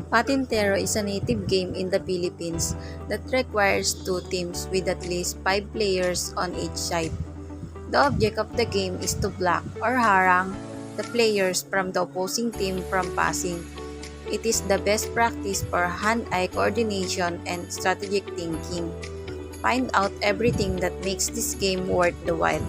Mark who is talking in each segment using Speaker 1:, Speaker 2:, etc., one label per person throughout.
Speaker 1: Patintero is a native game in the Philippines that requires two teams with at least 5 players on each side. The object of the game is to block or harang the players from the opposing team from passing. It is the best practice for hand-eye coordination and strategic thinking. Find out everything that makes this game worth the while.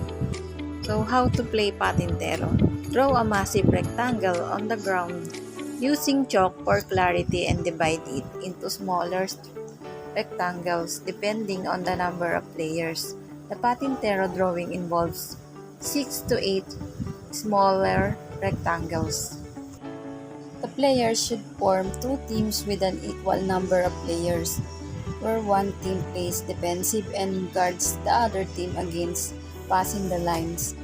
Speaker 1: So how to play Patintero? Draw a massive rectangle on the ground using chalk for clarity and divide it into smaller rectangles depending on the number of players. The Patintero drawing involves 6 to 8 smaller rectangles. The players should form two teams with an equal number of players, where one team plays defensive and guards the other team against passing the lines.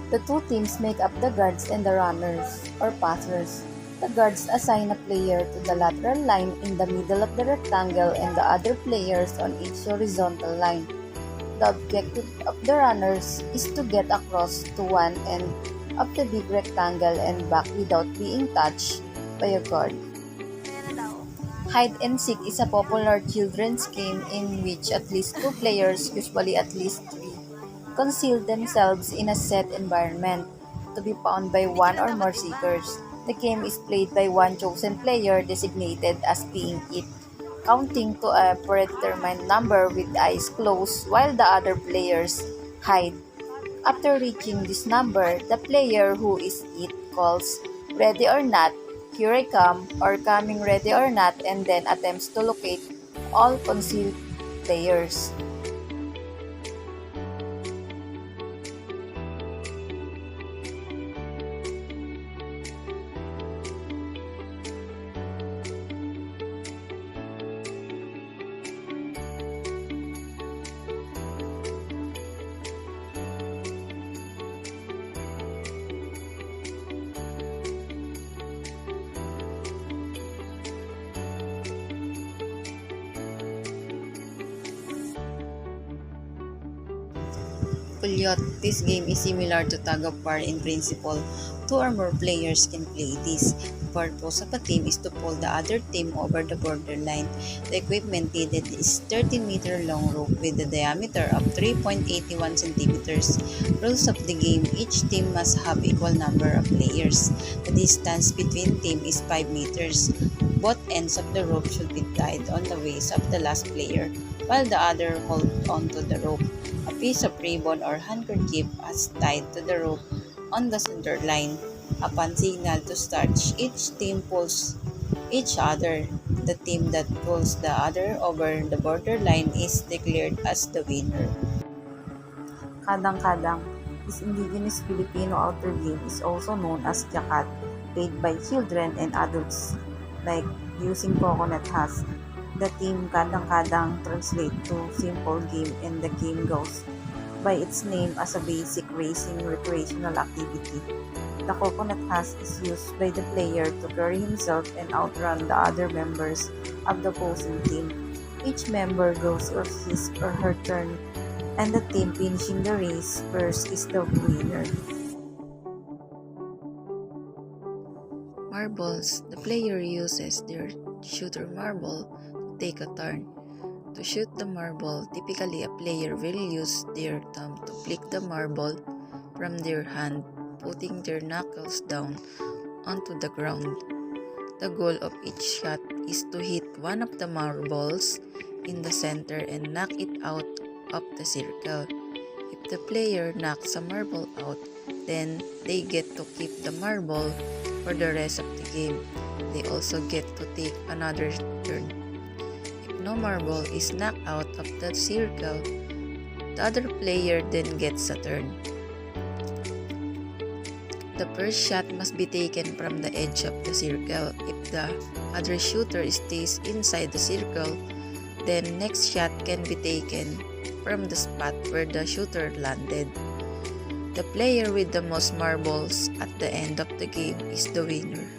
Speaker 1: The two teams make up the guards and the runners, or passers. The guards assign a player to the lateral line in the middle of the rectangle and the other players on each horizontal line. The objective of the runners is to get across to one end of the big rectangle and back without being touched by a guard. Hide and seek is a popular children's game in which at least two players, usually at least three, conceal themselves in a set environment to be found by one or more seekers. The game is played by one chosen player designated as being it, counting to a predetermined number with eyes closed while the other players hide. After reaching this number, the player who is it calls "ready or not," "here I come," or "coming ready or not," and then attempts to locate all concealed players. Culliot. This game is similar to tug of war in principle. Two or more players can play this. The purpose of a team is to pull the other team over the borderline. The equipment needed is 13-meter long rope with a diameter of 3.81 centimeters. Rules of the game: each team must have equal number of players. The distance between team is 5 meters. Both ends of the rope should be tied on the waist of the last player, while the other hold onto the rope. A piece of ribbon or handkerchief is tied to the rope on the center line. Upon signal to start, each team pulls each other. The team that pulls the other over the borderline is declared as the winner. Kadang. This indigenous Filipino outdoor game is also known as jakat, played by children and adults, like using coconut husk. The team Kadang translate to simple game, and the game goes by its name as a basic racing recreational activity. The coconut husk is used by the player to carry himself and outrun the other members of the opposing team. Each member goes of his or her turn, and the team finishing the race first is the winner. Marbles. The player uses their shooter marble to take a turn. To shoot the marble, typically a player will use their thumb to flick the marble from their hand, putting their knuckles down onto the ground. The goal of each shot is to hit one of the marbles in the center and knock it out of the circle. If the player knocks a marble out, then they get to keep the marble for the rest of the game. They also get to take another turn. If no marble is knocked out of the circle, the other player then gets a turn. The first shot must be taken from the edge of the circle. If the other shooter stays inside the circle, then next shot can be taken from the spot where the shooter landed. The player with the most marbles at the end of the game is the winner.